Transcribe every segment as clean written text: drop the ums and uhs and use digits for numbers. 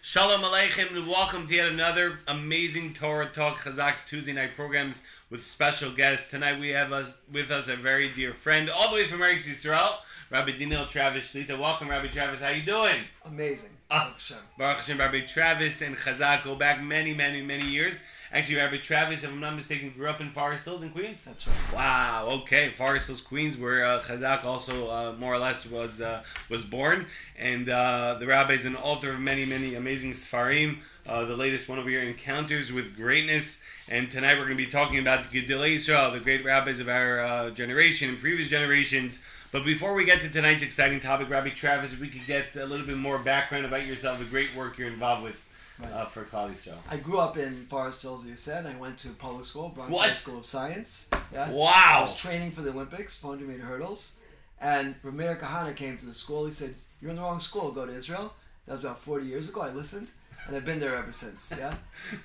Shalom Aleichem and welcome to yet another amazing Torah Talk Chazaq's Tuesday night programs with special guests. Tonight we have with us a very dear friend all the way from Eretz Yisrael, Rabbi Dinil Travis Shlita. Welcome, Rabbi Travis. How you doing? Amazing. Baruch Hashem. Rabbi Travis and Chazaq go back many years. Actually, Rabbi Travis, if I'm not mistaken, grew up in Forest Hills in Queens? That's right. Wow, okay. Forest Hills, Queens, where Chazaq also more or less was born. And the rabbi is an author of many amazing Sfarim. The latest one over here, Encounters with Greatness. And tonight we're going to be talking about the Gedolei Yisrael, the great rabbis of our generation and previous generations. But before we get to tonight's exciting topic, Rabbi Travis, if we could get a little bit more background about yourself, the great work you're involved with. Right. For Klal Yisrael. I grew up in Forest Hills, as you said. I went to public school, Bronx High School of Science. Yeah. Wow. I was training for the Olympics, 400 meter hurdles. And Rameir Kahana came to the school. He said, "You're in the wrong school. Go to Israel." That was about 40 years ago. I listened, and I've been there ever since. Yeah.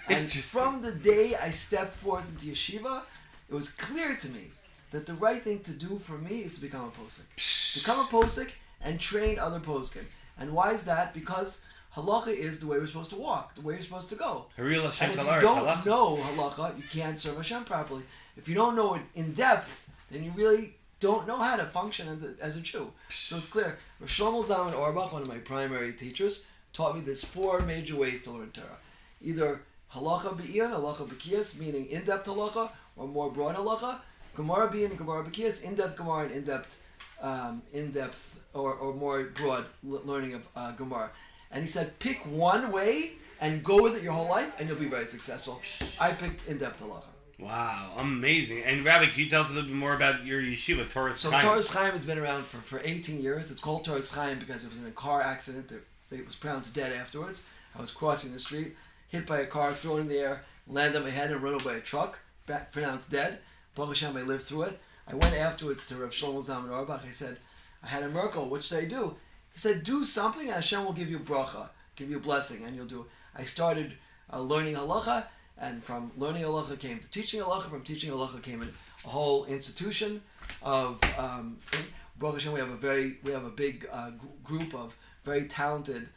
And from the day I stepped forth into yeshiva, it was clear to me that the right thing to do for me is to become a posek. Become a posek and train other poskim. And why is that? Because halacha is the way we're supposed to walk, the way you're supposed to go. And if you don't know halacha, you can't serve Hashem properly. If you don't know it in depth, then you really don't know how to function as a Jew. So it's clear. Rav Shlomo Zalman Auerbach, one of my primary teachers, taught me there's four major ways to learn Torah. Either halacha be'iyun, halacha b'kiyas, meaning in-depth halacha, or more broad halacha. Gemara be'iyun, Gemara b'kiyas, in-depth Gemara, and in-depth or more broad learning of Gemara. And he said, pick one way and go with it your whole life, and you'll be very successful. I picked in-depth halacha. Wow, amazing. And Rabbi, can you tell us a little bit more about your yeshiva, Torah Chaim? So Torah Chaim has been around for 18 years. It's called Torah Chaim because it was in a car accident. It was pronounced dead afterwards. I was crossing the street, hit by a car, thrown in the air, landed on my head, and run over by a truck, pronounced dead. Baruch Hashem, I lived through it. I went afterwards to Rav Shlomo Zalman Auerbach. I said, I had a miracle. What should I do? He said, do something and Hashem will give you bracha, give you a blessing, and you'll do it. I started learning halacha, and from learning halacha came to teaching halacha. From teaching halacha came a whole institution of Baruch Hashem. We have a big group of very talented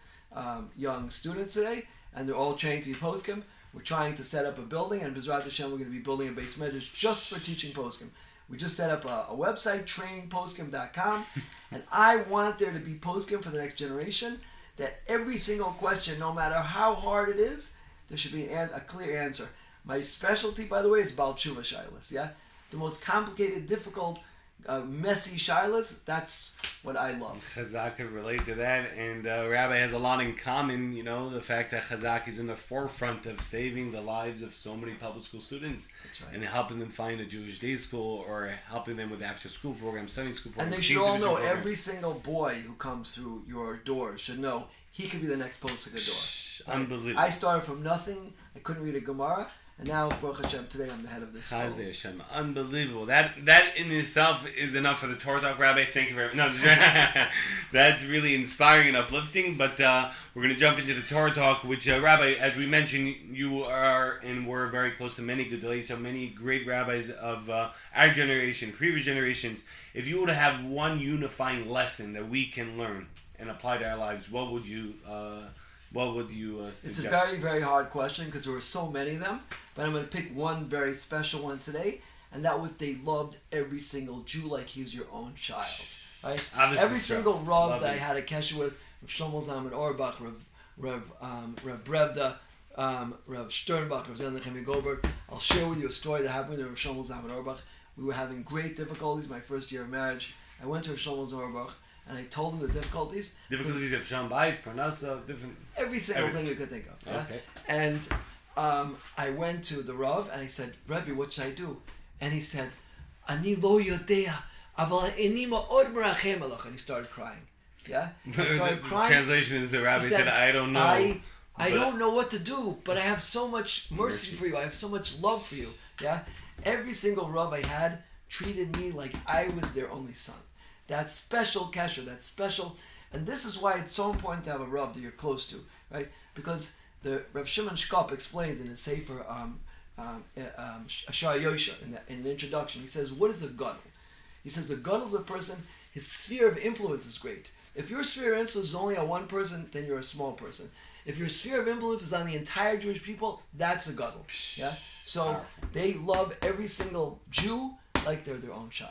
young students today, and they're all trained to be poskim. We're trying to set up a building, and B'ezrat Hashem, we're going to be building a base medrash just for teaching poskim. We just set up a website, trainingposkim.com, and I want there to be poskim for the next generation, that every single question, no matter how hard it is, there should be a clear answer. My specialty, by the way, is Baal Tshuva Shilas, yeah? The most complicated, difficult, messy Shilas, that's what I love. Chazaq could relate to that, and Rabbi has a lot in common, the fact that Chazaq is in the forefront of saving the lives of so many public school students. That's right. And helping them find a Jewish day school, or helping them with after-school programs, Sunday school programs. And they should all know, every single boy who comes through your door should know he could be the next posek ador. Unbelievable. I started from nothing. I couldn't read a Gemara. And now, Baruch Hashem, today I'm the head of this school. Chazde Hashem. Unbelievable. That in itself is enough for the Torah Talk, Rabbi. Thank you very much. No, that's really inspiring and uplifting. But we're going to jump into the Torah Talk, which, Rabbi, as we mentioned, you are and were very close to many Gedolei, so many great rabbis of our generation, previous generations. If you were to have one unifying lesson that we can learn and apply to our lives, what would you suggest? It's a very, very hard question because there were so many of them. But I'm going to pick one very special one today. And that was, they loved every single Jew like he's your own child. Right? Every single Rav that I had a kesher with, Rav Shlomo Zalman Auerbach, Rav Brevda, Rav Sternbach, Rav Zen Nechemia Goldberg. I'll share with you a story that happened with Rav Shlomo Zalman Auerbach. We were having great difficulties my first year of marriage. I went to Rav Shlomo Zalman Auerbach, and I told him the difficulties. Difficulties of Shem Bayis, Parnasa, different... Every single thing you could think of. Yeah? Okay. And I went to the Rav, and I said, Rabbi, what should I do? And he said, Ani lo yodea, aval ani ma'od merachem alach. And he started crying. Yeah? He started crying. Translation is the Rabbi said, I don't know. I don't know what to do, but I have so much mercy for you. I have so much love for you. Yeah? Every single Rav I had treated me like I was their only son. That special kesher, that special, and this is why it's so important to have a Rav that you're close to, right? Because the Rav Shimon Shkop explains in his Sefer Ashar Yosha in the introduction. He says, what is a gadol? He says a gadol is a person. His sphere of influence is great. If your sphere of influence is only on one person, then you're a small person. If your sphere of influence is on the entire Jewish people, that's a gadol. Yeah. So they love every single Jew like they're their own child.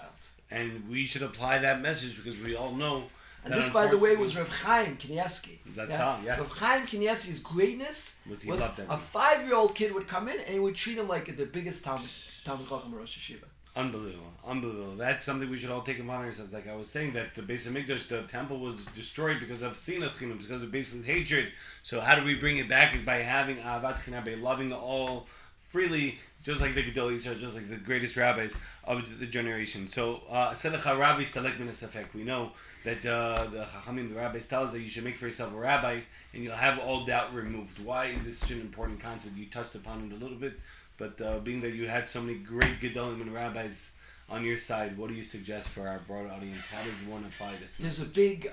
And we should apply that message because we all know. And this, by the way, was Rav Chaim Kanievsky. That's all, yes. Rav Chaim Kanievsky's greatness was a 5-year-old kid would come in and he would treat him like the biggest Talmud Chacham Rosh Yeshiva. Unbelievable. That's something we should all take upon ourselves. Like I was saying, that the Beis Hamikdash, the temple was destroyed because of sinas chinam, because of basically hatred. So how do we bring it back? Is by having ahavat chinam, by loving all freely, just like the Gedolei Yisrael, just like the greatest rabbis of the generation. So, we know that the Chachamim, the rabbis, tell us that you should make for yourself a rabbi, and you'll have all doubt removed. Why is this such an important concept? You touched upon it a little bit, but being that you had so many great Gedolim and rabbis on your side, what do you suggest for our broad audience? How does one apply this? There's a big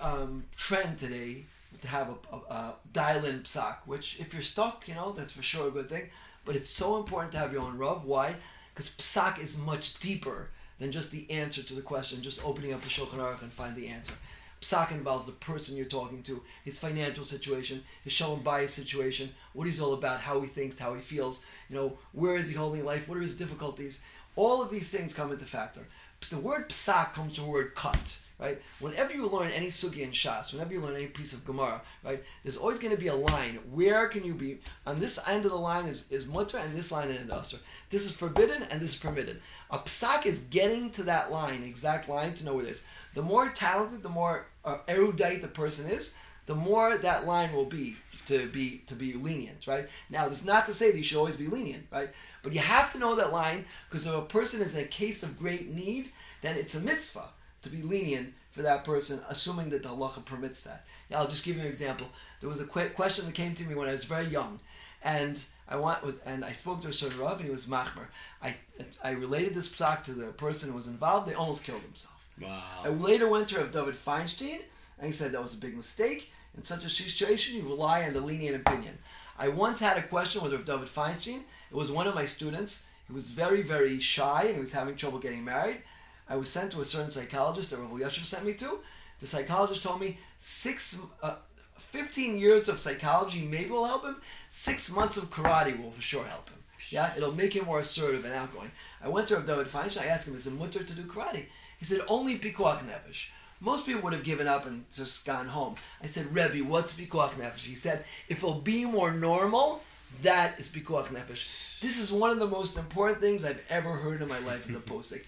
trend today to have a dial-in psak, which if you're stuck, that's for sure a good thing. But it's so important to have your own Rav. Why? Because psak is much deeper than just the answer to the question, just opening up the Shulchan Aruch and find the answer. Psak involves the person you're talking to, his financial situation, his shalom bayis situation, what he's all about, how he thinks, how he feels, where is he holding life, what are his difficulties. All of these things come into factor. The word psak comes from the word cut, right? Whenever you learn any sugi in Shas, whenever you learn any piece of Gemara, right, there's always going to be a line. Where can you be? On this end of the line is mutter, and this line is asur. This is forbidden, and this is permitted. A psak is getting to that line, exact line, to know where it is. The more talented, the more erudite the person is, the more that line will be to be lenient, right? Now, that's not to say that you should always be lenient, right? But you have to know that line, because if a person is in a case of great need, then it's a mitzvah to be lenient for that person, assuming that the halacha permits that. Yeah, I'll just give you an example. There was a question that came to me when I was very young, and I spoke to a certain Rav, and he was machmer. I related this psak to the person who was involved. They almost killed himself. Wow. I later went to Rav David Feinstein, and he said that was a big mistake. In such a situation, you rely on the lenient opinion. I once had a question with Rav David Feinstein. It was one of my students. He was very, very shy, and he was having trouble getting married. I was sent to a certain psychologist that Rabbi Yasher sent me to. The psychologist told me 15 years of psychology maybe will help him. 6 months of karate will for sure help him. Yeah, it'll make him more assertive and outgoing. I went to Rav David Feinstein. I asked him, is it mutter to do karate? He said, only pikuach nefesh. Most people would have given up and just gone home. I said, Rebbe, what's pikuach nefesh? He said, if it'll be more normal, that is pikuach nefesh. This is one of the most important things I've ever heard in my life as a posek.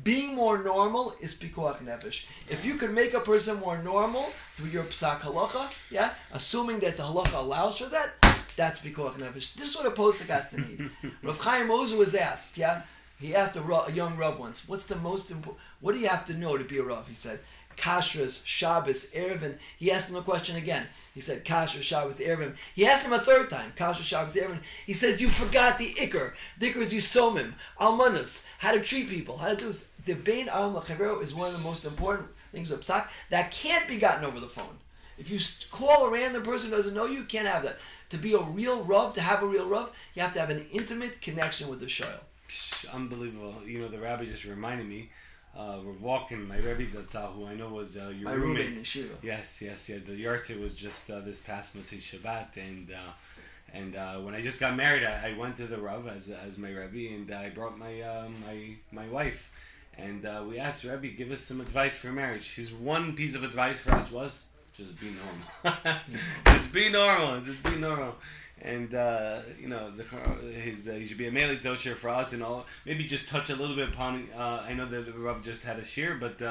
Being more normal is pikuach nefesh. If you can make a person more normal through your psak halacha, yeah, assuming that the halacha allows for that, that's pikuach nefesh. This is what a posek has to need. Rav Chaim Ozer was asked, yeah, he asked a young Rav once, what's the most important, what do you have to know to be a Rav? He said, Kashrus, Shabbos, Erevin. He asked him a question again. He said, Kashrus, Shabbos, Erevin. He asked him a third time, Kashrus, Shabbos, Erevin. He says, you forgot the Iker. The Iker is Yisomim, Almanus, how to treat people, how to do this. The Bein Aram L'Chavero is one of the most important things of Psak that can't be gotten over the phone. If you call a random person who doesn't know you, can't have that. To be a real Rav, to have a real Rav, you have to have an intimate connection with the Shoyal. Unbelievable. The Rabbi just reminded me. We're walking. My Rebbe Zatzal, who I know was your my roommate in Yeshiva. Yes. The Yartzeit was just this past Motzei Shabbat, and when I just got married, I went to the Rav as my Rebbe, and I brought my wife, and we asked Rebbe, give us some advice for marriage. His one piece of advice for us was just be normal. Just be normal. And he should be a Meili Zosher for us, and all. Maybe just touch a little bit upon. I know that the Rav just had a shir, but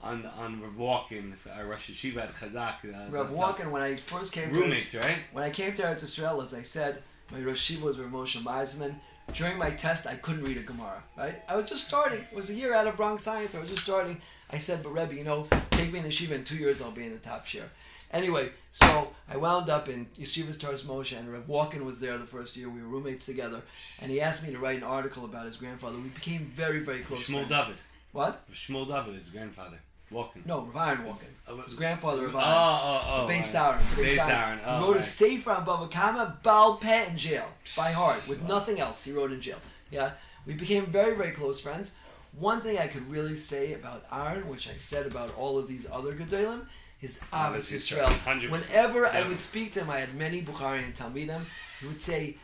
on Rav Walken, Rosh Yeshiva at Chazaq. Rav Walken, when I first came roommates, right? When I came to Eretz Yisrael, as I said, my Rosh Yeshiva was Rav Moshe Meisman. During my test, I couldn't read a Gemara. Right? I was just starting. It was a year out of Bronx Science. I was just starting. I said, but Rebbe, take me in Yeshiva. In 2 years, I'll be in the top shir. Anyway, so I wound up in Yeshiva's Taras Moshe, and Rav Walken was there the first year. We were roommates together, and he asked me to write an article about his grandfather. We became very, very close Shmuel friends. David. What? Shmuel David, his grandfather. Walken. No, Rav Aaron Walken. His grandfather, Rav Aaron. The Beis Aaron. He wrote a sefer on Bava Kama, Baal Peh in jail, by heart, with nothing else. He wrote in jail. Yeah, we became very, very close friends. One thing I could really say about Aaron, which I said about all of these other Gedolim, his Avos Yisrael, Yisrael. 100%. Whenever I Definitely. would speak to him, I had many Bukhari and Talmidim. He would say,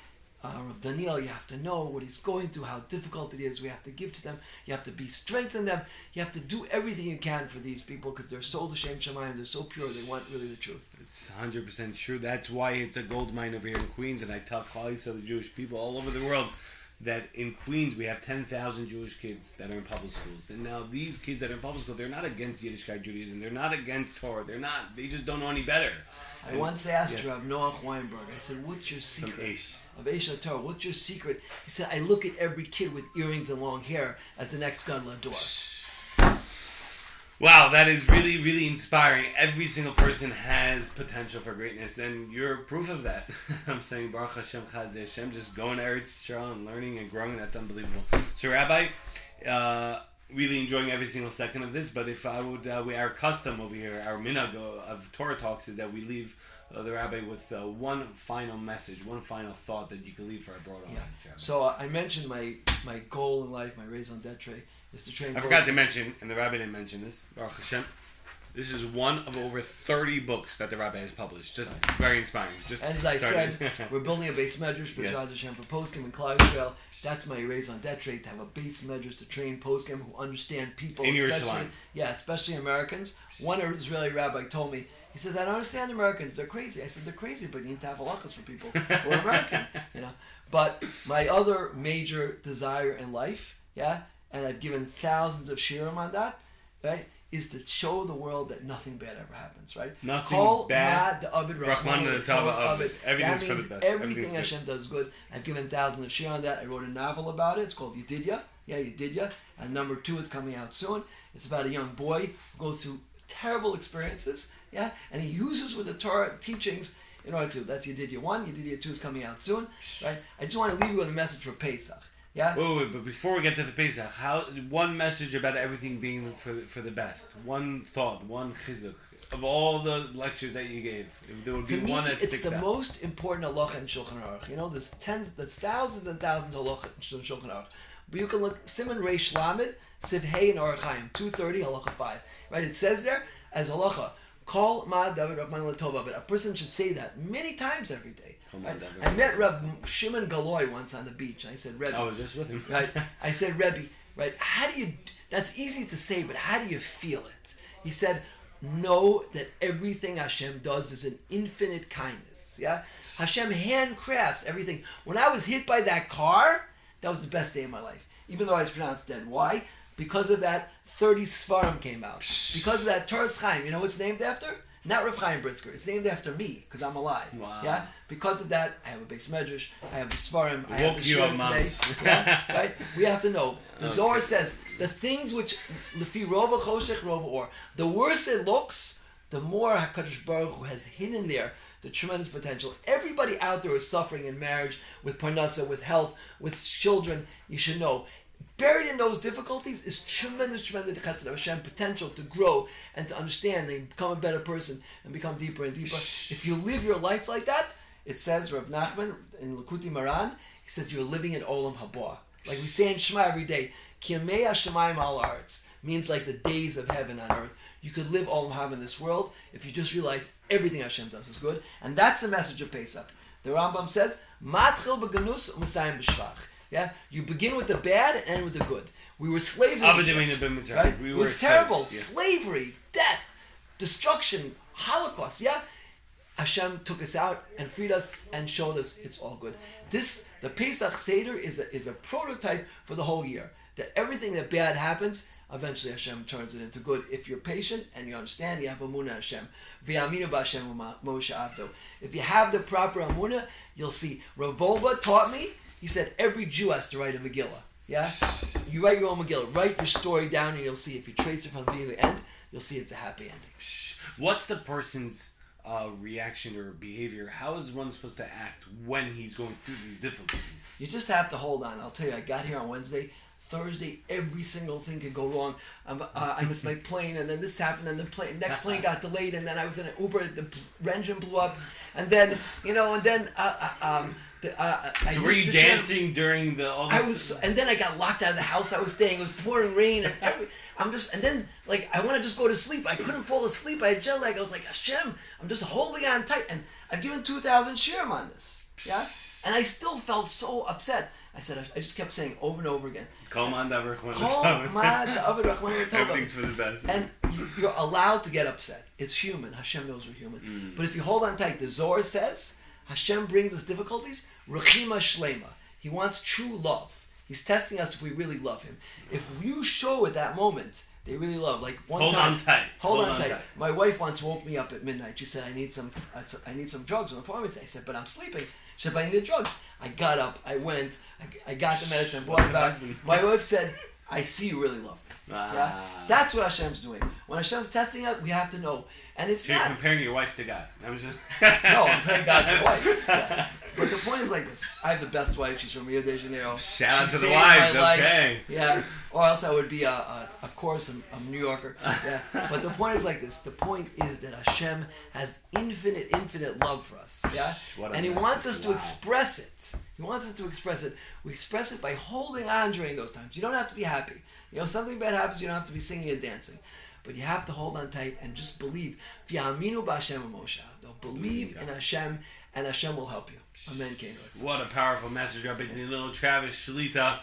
Rav Daniel, you have to know what he's going through, how difficult it is. We have to give to them. You have to be strengthen them. You have to do everything you can for these people because they're so l'shem shamayim. They're so pure. They want really the truth. It's 100% true. That's why it's a gold mine over here in Queens, and I tell colleagues of the Jewish people all over the world that in Queens we have 10,000 Jewish kids that are in public schools. And now these kids that are in public school, they're not against Yiddishkeit Judaism. They're not against Torah. They just don't know any better. I once asked Rav Noach Weinberg, I said, what's your secret? Of Eish Torah, what's your secret? He said, I look at every kid with earrings and long hair as the next Gadol Hador. Wow, that is really, really inspiring. Every single person has potential for greatness, and you're proof of that. I'm saying, Baruch Hashem, Chazé Hashem, just going to Eretz Yisrael and learning and growing, that's unbelievable. So, Rabbi, really enjoying every single second of this, but if I would, our custom over here, our minhag of Torah Talks is that we leave the Rabbi with one final message, one final thought that you can leave for our broad audience. Rabbi. So I mentioned my goal in life, my raison d'etre, is to train. I forgot to mention, and the Rabbi didn't mention this, Baruch Hashem, this is one of over 30 books that the Rabbi has published. Just very inspiring. Just as I said, we're building a base medrash for B'ezras Hashem for poskim and Klal Yisrael. That's my raison d'etre, to have a base medrash to train poskim who understand people, in especially especially Americans. One Israeli rabbi told me, he says, I don't understand Americans. They're crazy. I said, they're crazy, but you need to have halachas for people who are American, But my other major desire in life, and I've given thousands of shirim on that, right, is to show the world that nothing bad ever happens, right? Nothing Kol bad. Mad the Avid Rahman the Tava. Everything's for the best. Everything Hashem does good. I've given thousands of shirim on that. I wrote a novel about it. It's called Yedidya. Yedidya. And number 2 is coming out soon. It's about a young boy who goes through terrible experiences, and he uses with the Torah teachings in order to. That's Yedidya 1. Yedidya 2 is coming out soon, right? I just want to leave you with a message for Pesach. Wait, but before we get to the Pesach, one message about everything being for the best. One thought, one chizuk of all the lectures that you gave. If there would be one that sticks out. It's the most important halacha in Shulchan Aruch. There's thousands and thousands of halacha in Shulchan Aruch. But you can look Siman Reish Lamed, Siv Hey and Orach Chaim, 230 halacha 5. Right? It says there as halacha, Kol Ma David Rahman Latova. But a person should say that many times every day. Right? I met Rav Shimon Galoy once on the beach. I said, Rebbe. I was just with him. Right? I said, Rebbe, right? How do you? That's easy to say, but how do you feel it? He said, know that everything Hashem does is an infinite kindness. Hashem handcrafts everything. When I was hit by that car, that was the best day of my life. Even though I was pronounced dead. Why? Because of that, 30 Sfarim came out. Because of that, Torah Chaim. You know what it's named after? Not Rav Chaim Brisker. It's named after me because I'm alive. Wow. Because of that, I have a base medrash. I have the Sfarim. I have the Shir today. Right? We have to know. The Zohar says the things which lefi rova choshech rova or. The worse it looks, the more Hakadosh Baruch Hu has hidden there the tremendous potential. Everybody out there is suffering in marriage, with parnasa, with health, with children. You should know. Buried in those difficulties is tremendous chesed of Hashem potential to grow and to understand and become a better person and become deeper and deeper. If you live your life like that, it says, Rav Nachman in Lakuti Maran, he says you're living in Olam Haba. Like we say in Shema every day, Ki Yamei Hashemayim al Haaretz, means like the days of heaven on earth. You could live Olam Haba in this world if you just realize everything Hashem does is good. And that's the message of Pesach. The Rambam says, Matchil b'ganus u'masayim b'shvach. You begin with the bad and end with the good. We were slaves in Egypt, right? It was terrible. Slavery, death, destruction, Holocaust. Hashem took us out and freed us and showed us it's all good. The Pesach Seder is a prototype for the whole year. That everything that bad happens, eventually Hashem turns it into good. If you're patient and you understand, you have Amunah Hashem. V'yaminu b'Hashem Moshe Avdo. If you have the proper Amunah, you'll see. Rav Wolbe taught me. He said every Jew has to write a Megillah. You write your own Megillah. Write your story down and you'll see. If you trace it from the beginning to the end, you'll see it's a happy ending. What's the person's reaction or behavior? How is one supposed to act when he's going through these difficulties? You just have to hold on. I'll tell you, I got here on Wednesday. Thursday, every single thing could go wrong. I missed my plane, and then this happened, and the next plane got delayed, and then I was in an Uber, the engine blew up, and then So were you dancing during all this? And then I got locked out of the house I was staying. It was pouring rain, and and then like I want to just go to sleep. I couldn't fall asleep. I had jet lag. I was like, Hashem, I'm just holding on tight, and I've given 2,000 shirim on this, yeah, and I still felt so upset. I just kept saying over and over again. Everything's for the best. And you're allowed to get upset. It's human. Hashem knows we're human. But if you hold on tight, the Zohar says Hashem brings us difficulties. Rechima shlema. He wants true love. He's testing us if we really love him. If you show at that moment they really love, like one time. Hold on tight. My wife once woke me up at midnight. She said, "I need some drugs on the pharmacy." I said, "But I'm sleeping." She said, "But I need the drugs." I got up. I went. I got the medicine. Brought it back. My wife said, "I see you really love me." Yeah? That's what Hashem's doing. When Hashem's testing us, we have to know. And it's You're comparing your wife to God. No, I'm comparing God to wife. Yeah. But the point is like this. I have the best wife. She's from Rio de Janeiro. Shout out to the wives, okay. Yeah. Or else I would be a New Yorker. Yeah. But the point is like this. The point is that Hashem has infinite love for us. Yeah. And He wants us to express it. He wants us to express it. We express it by holding on during those times. You don't have to be happy. Something bad happens, you don't have to be singing and dancing. But you have to hold on tight and just believe. V'yaminu b'Hashem u'moshe. Believe in Hashem, and Hashem will help you. Amen. What a powerful message, Rabbi Danilo Travis Shalita,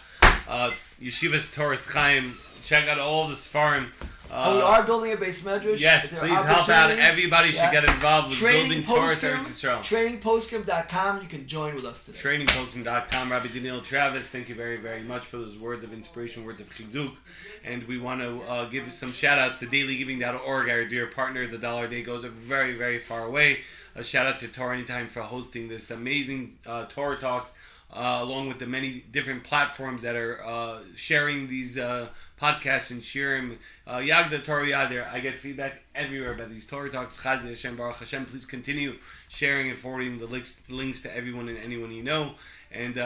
Yeshivas Torah Chaim. Check out all the Sfarim. We are building a base medrash. Yes, please help out. Everybody should get involved with building Torah to Israel. TrainingPostgame.com. You can join with us today. TrainingPostgame.com. Rabbi Danilo Travis, thank you very, very much for those words of inspiration, words of chizuk. And we want to give some shout outs to dailygiving.org, our dear partner. The dollar a day goes very, very far away. A shout out to Torah Anytime for hosting this amazing Torah Talks. Along with the many different platforms that are sharing these podcasts and sharing Yagda Torah Yadir. I get feedback everywhere about these Torah Talks. Chazaq Hashem Baruch Hashem. Please continue sharing and forwarding the links to everyone and anyone you know. And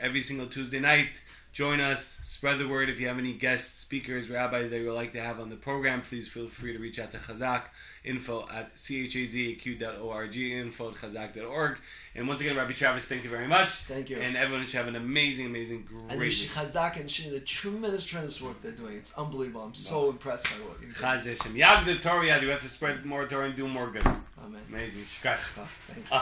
every single Tuesday night, join us. Spread the word. If you have any guest speakers, rabbis that you would like to have on the program, please feel free to reach out to Chazaq. info@chazaq.org, info@chazaq.org. And once again, Rabbi Travis, thank you very much. Thank you. And everyone should have an amazing, great week. Chazaq and Shini, the tremendous work they're doing. It's unbelievable. I'm so impressed by what you're doing. Chazaq Hashem. Yagda Torah, you have to spread more Torah and do more good. Amen. Amazing. Shkash. Thank you.